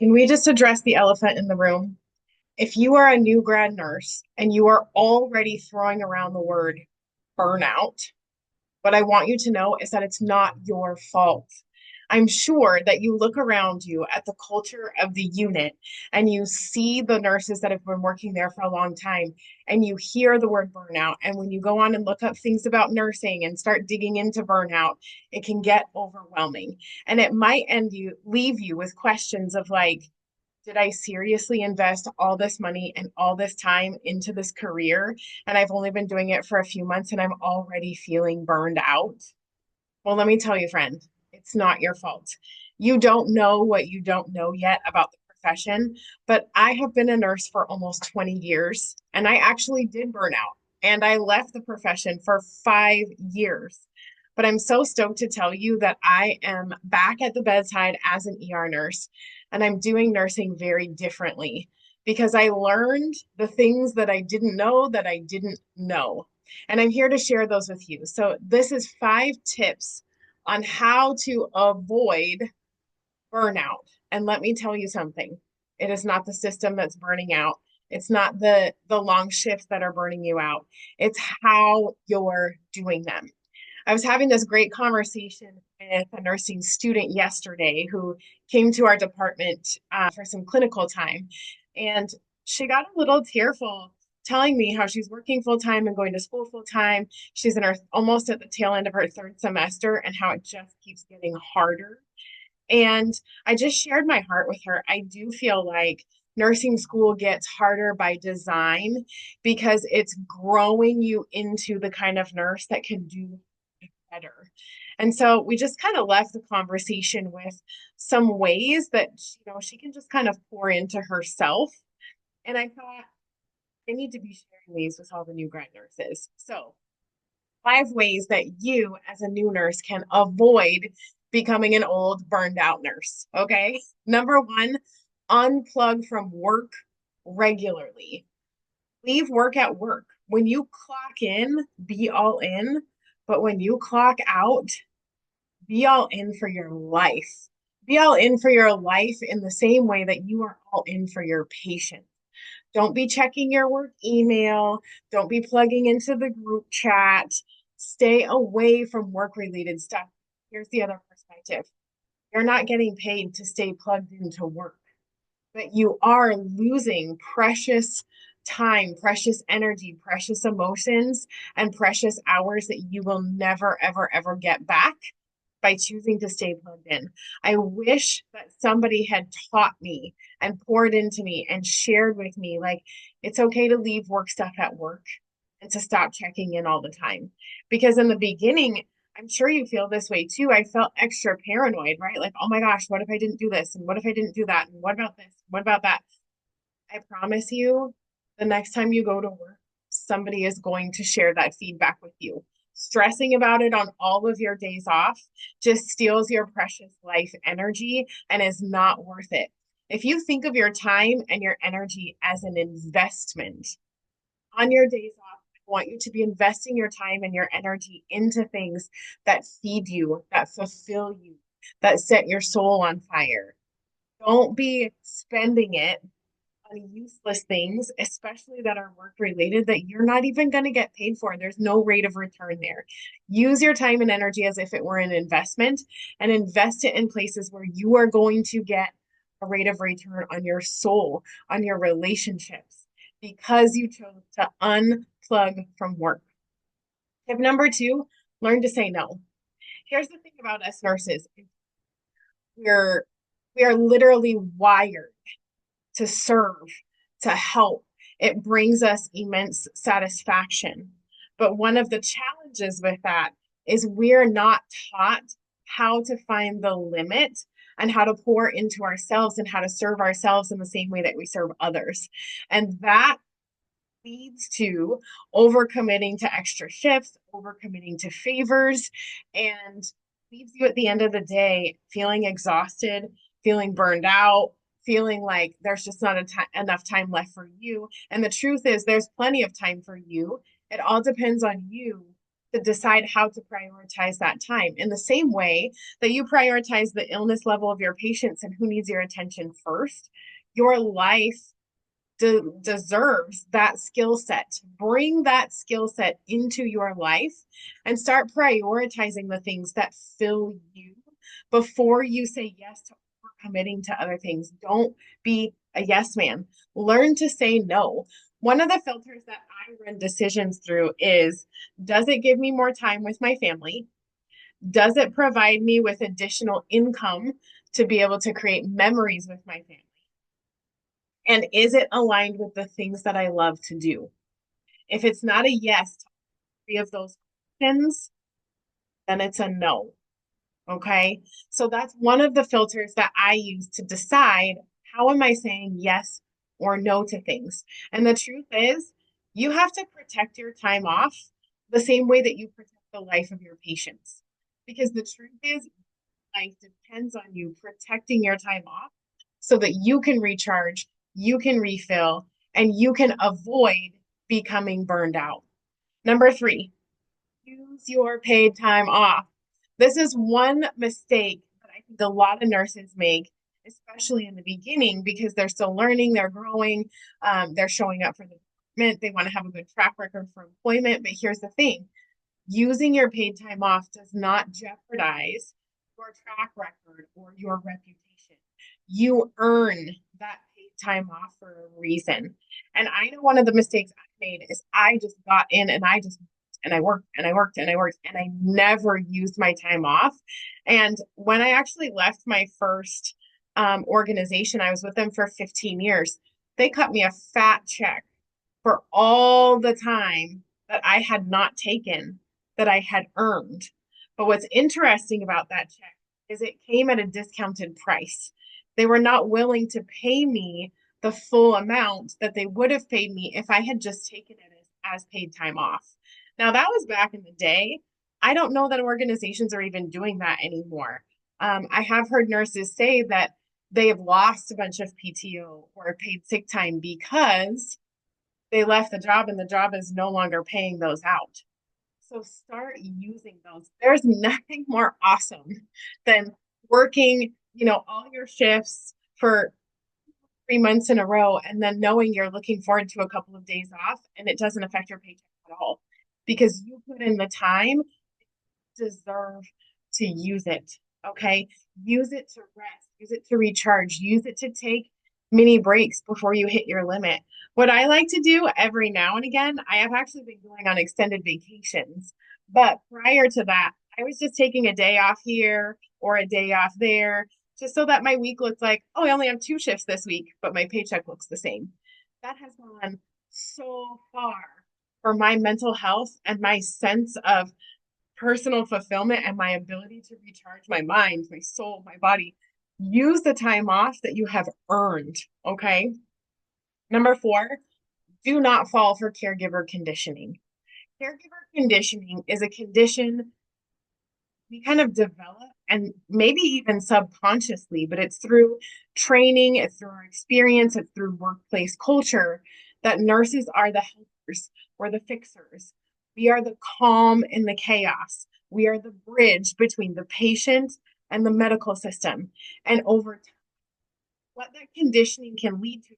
Can we just address the elephant in the room? If you are a new grad nurse and you are already throwing around the word burnout, what I want you to know is that it's not your fault. I'm sure that you look around you at the culture of the unit and you see the nurses that have been working there for a long time and you hear the word burnout. And when you go on and look up things about nursing and start digging into burnout, it can get overwhelming. And it might leave you with questions of like, did I seriously invest all this money and all this time into this career? And I've only been doing it for a few months and I'm already feeling burned out. Well, let me tell you, friend, it's not your fault. You don't know what you don't know yet about the profession, but I have been a nurse for almost 20 years and I actually did burn out and I left the profession for 5 years. But I'm so stoked to tell you that I am back at the bedside as an ER nurse and I'm doing nursing very differently because I learned the things that I didn't know that I didn't know. And I'm here to share those with you. So, this is 5 tips on how to avoid burnout. And let me tell you something, it is not the system that's burning out. It's not the long shifts that are burning you out. It's how you're doing them. I was having this great conversation with a nursing student yesterday who came to our department for some clinical time. And she got a little tearful telling me how she's working full time and going to school full time. She's in her almost at the tail end of her third semester and how it just keeps getting harder. And I just shared my heart with her. I do feel like nursing school gets harder by design because it's growing you into the kind of nurse that can do better. And so we just kind of left the conversation with some ways that she can just kind of pour into herself. And I thought I need to be sharing these with all the new grad nurses. So 5 ways that you as a new nurse can avoid becoming an old burned out nurse. Okay. Number one, unplug from work regularly. Leave work at work. When you clock in, be all in. But when you clock out, be all in for your life. Be all in for your life in the same way that you are all in for your patient. Don't be checking your work email. Don't be plugging into the group chat. Stay away from work related stuff. Here's the other perspective, you're not getting paid to stay plugged into work, but you are losing precious time, precious energy, precious emotions, and precious hours that you will never, ever, ever get back by choosing to stay plugged in. I wish that somebody had taught me and poured into me and shared with me like it's okay to leave work stuff at work and to stop checking in all the time. Because in the beginning, I'm sure you feel this way too. I felt extra paranoid, right? Like, oh my gosh, what if I didn't do this? And what if I didn't do that? And what about this? What about that? I promise you, the next time you go to work, somebody is going to share that feedback with you. Stressing about it on all of your days off just steals your precious life energy and is not worth it. If you think of your time and your energy as an investment on your days off, I want you to be investing your time and your energy into things that feed you, that fulfill you, that set your soul on fire. Don't be spending it on useless things, especially that are work related, that you're not even going to get paid for. There's no rate of return there. Use your time and energy as if it were an investment and invest it in places where you are going to get a rate of return on your soul, on your relationships, because you chose to unplug from work. Tip number two, learn to say no. Here's the thing about us nurses. We're we are literally wired to serve, to help. It brings us immense satisfaction. But one of the challenges with that is we're not taught how to find the limit and how to pour into ourselves and how to serve ourselves in the same way that we serve others. And that leads to overcommitting to extra shifts, overcommitting to favors, and leaves you at the end of the day feeling exhausted, feeling burned out, feeling like there's just not enough time left for you. And the truth is, there's plenty of time for you. It all depends on you to decide how to prioritize that time in the same way that you prioritize the illness level of your patients and who needs your attention first. Your life deserves that skill set. Bring that skill set into your life and start prioritizing the things that fill you before you say yes to committing to other things. Don't be a yes man. Learn to say no. One of the filters that I run decisions through is, does it give me more time with my family? Does it provide me with additional income to be able to create memories with my family? And is it aligned with the things that I love to do? If it's not a yes to three of those questions, then it's a no. Okay. So that's one of the filters that I use to decide, how am I saying yes or no to things? And the truth is, you have to protect your time off the same way that you protect the life of your patients. Because the truth is, life depends on you protecting your time off so that you can recharge, you can refill, and you can avoid becoming burned out. Number three, use your paid time off. This is one mistake that I think a lot of nurses make, especially in the beginning, because they're still learning, they're growing, they're showing up for the department, they want to have a good track record for employment. But here's the thing, using your paid time off does not jeopardize your track record or your reputation. You earn that paid time off for a reason. And I know one of the mistakes I made is I just got in and I just and I worked and I worked and I worked and I never used my time off. And when I actually left my first organization, I was with them for 15 years. They cut me a fat check for all the time that I had not taken, that I had earned. But what's interesting about that check is it came at a discounted price. They were not willing to pay me the full amount that they would have paid me if I had just taken it as paid time off. Now, that was back in the day. I don't know that organizations are even doing that anymore. I have heard nurses say that they have lost a bunch of PTO or paid sick time because they left the job and the job is no longer paying those out. So start using those. There's nothing more awesome than working, all your shifts for 3 months in a row and then knowing you're looking forward to a couple of days off and it doesn't affect your paycheck at all because you put in the time, deserve to use it. Okay. Use it to rest, use it to recharge, use it to take mini breaks before you hit your limit. What I like to do every now and again, I have actually been going on extended vacations, but prior to that, I was just taking a day off here or a day off there, just so that my week looks like, oh, I only have 2 shifts this week, but my paycheck looks the same. That has gone so far for my mental health and my sense of personal fulfillment and my ability to recharge my mind, my soul, my body. Use the time off that you have earned. Okay. Number four, do not fall for caregiver conditioning. Caregiver conditioning is a condition we kind of develop and maybe even subconsciously, but it's through training, it's through our experience, it's through workplace culture that nurses are the helpers or the fixers. We are the calm in the chaos. We are the bridge between the patient and the medical system. And over time, what that conditioning can lead to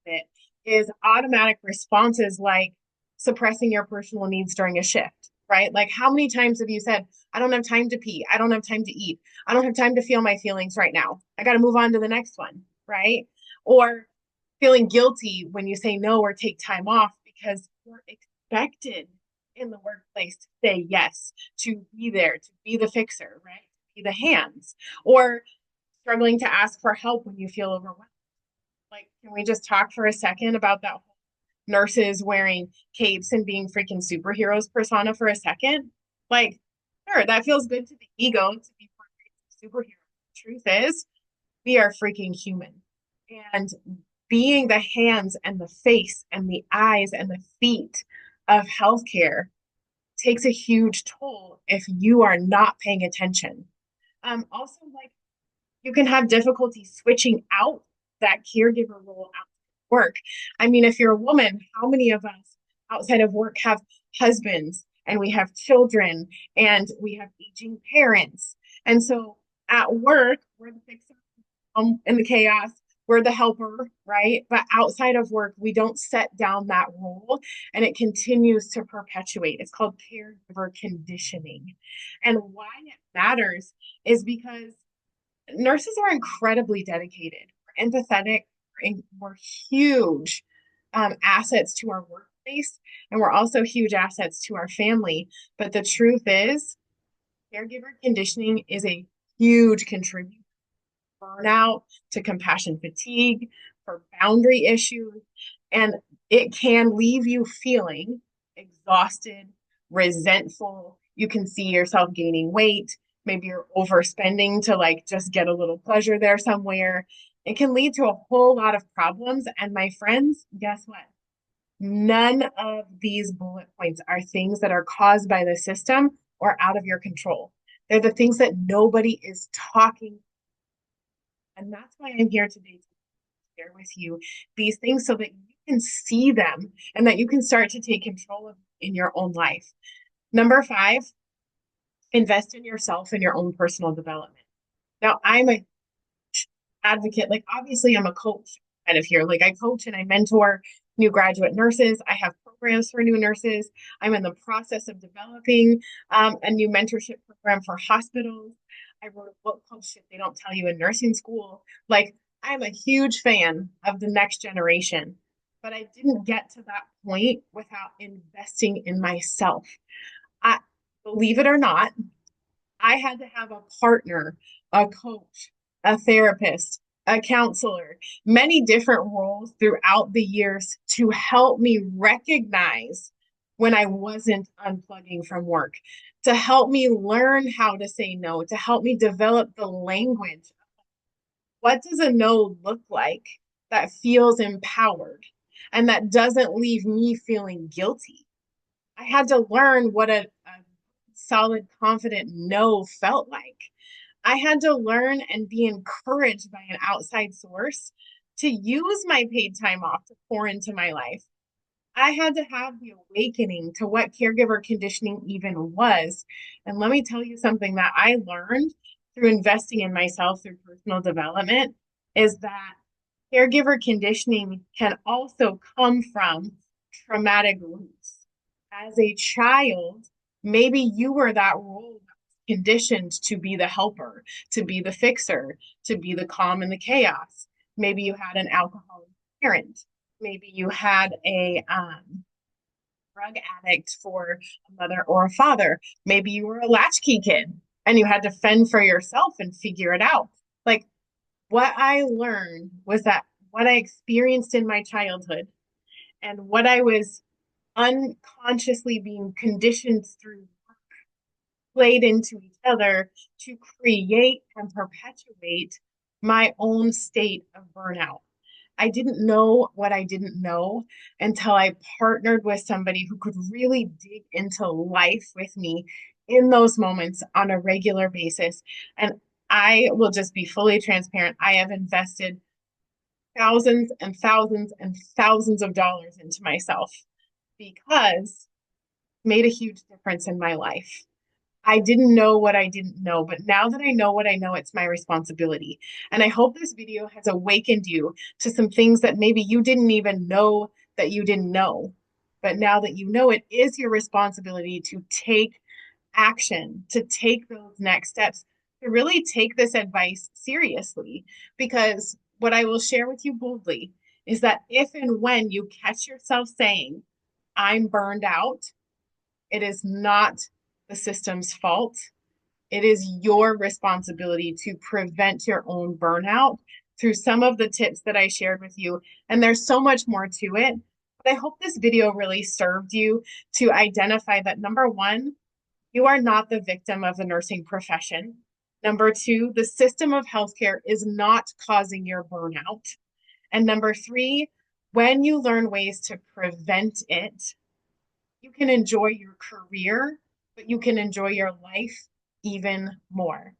it is automatic responses like suppressing your personal needs during a shift, right? Like, how many times have you said, I don't have time to pee, I don't have time to eat, I don't have time to feel my feelings right now, I got to move on to the next one, right? Or feeling guilty when you say no or take time off because you're expected in the workplace to say yes, to be there, to be the fixer, right? To be the hands, or struggling to ask for help when you feel overwhelmed. Like, can we just talk for a second about that whole nurses wearing capes and being freaking superheroes persona for a second? Like, sure, that feels good to the ego to be superhero. The truth is, we are freaking human. And being the hands and the face and the eyes and the feet of healthcare takes a huge toll if you are not paying attention. Also, like, you can have difficulty switching out that caregiver role out of work. I mean, if you're a woman, how many of us outside of work have husbands and we have children and we have aging parents. And so at work, we're the fixer in the chaos. We're the helper, right? But outside of work, we don't set down that role and it continues to perpetuate. It's called caregiver conditioning. And why it matters is because nurses are incredibly dedicated, we're empathetic, we're huge assets to our workplace, and we're also huge assets to our family. But the truth is, caregiver conditioning is a huge contributor to burnout, to compassion fatigue, for boundary issues, and it can leave you feeling exhausted, resentful. You can see yourself gaining weight. Maybe you're overspending to like just get a little pleasure there somewhere. It can lead to a whole lot of problems. And my friends, guess what? None of these bullet points are things that are caused by the system or out of your control. They're the things that nobody is talking. And that's why I'm here today to share with you these things so that you can see them and that you can start to take control of in your own life. Number 5, invest in yourself and your own personal development. Now, I'm a advocate, like obviously I'm a coach kind of here. Like I coach and I mentor new graduate nurses. I have programs for new nurses. I'm in the process of developing a new mentorship program for hospitals. I wrote a book called Shit They Don't Tell You in Nursing School. Like I'm a huge fan of the next generation, but I didn't get to that point without investing in myself. I believe it or not, I had to have a partner, a coach, a therapist, a counselor, many different roles throughout the years to help me recognize when I wasn't unplugging from work, to help me learn how to say no, to help me develop the language. What does a no look like that feels empowered and that doesn't leave me feeling guilty? I had to learn what a solid, confident no felt like. I had to learn and be encouraged by an outside source to use my paid time off to pour into my life. I had to have the awakening to what caregiver conditioning even was. And let me tell you something that I learned through investing in myself through personal development is that caregiver conditioning can also come from traumatic roots. As a child, maybe you were that role conditioned to be the helper, to be the fixer, to be the calm in the chaos. Maybe you had an alcoholic parent. Maybe you had a drug addict for a mother or a father. Maybe you were a latchkey kid and you had to fend for yourself and figure it out. Like what I learned was that what I experienced in my childhood and what I was unconsciously being conditioned through played into each other to create and perpetuate my own state of burnout. I didn't know what I didn't know until I partnered with somebody who could really dig into life with me in those moments on a regular basis. And I will just be fully transparent. I have invested thousands and thousands and thousands of dollars into myself because it made a huge difference in my life. I didn't know what I didn't know, but now that I know what I know, it's my responsibility. And I hope this video has awakened you to some things that maybe you didn't even know that you didn't know. But now that you know, it is your responsibility to take action, to take those next steps, to really take this advice seriously. Because what I will share with you boldly is that if and when you catch yourself saying, I'm burned out, it is not the system's fault. It is your responsibility to prevent your own burnout through some of the tips that I shared with you. And there's so much more to it. But I hope this video really served you to identify that number 1, you are not the victim of the nursing profession. Number 2, the system of healthcare is not causing your burnout. And number 3, when you learn ways to prevent it, you can enjoy your career, but you can enjoy your life even more.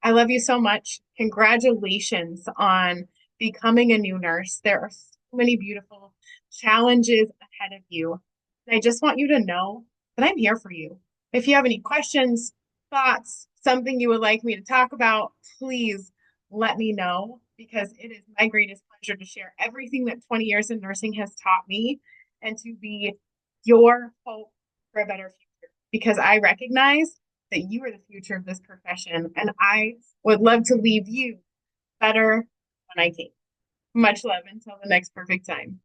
I love you so much. Congratulations on becoming a new nurse. There are so many beautiful challenges ahead of you. And I just want you to know then I'm here for you. If you have any questions, thoughts, something you would like me to talk about, please let me know because it is my greatest pleasure to share everything that 20 years in nursing has taught me and to be your hope for a better future. Because I recognize that you are the future of this profession, and I would love to leave you better when I came. Much love until the next perfect time.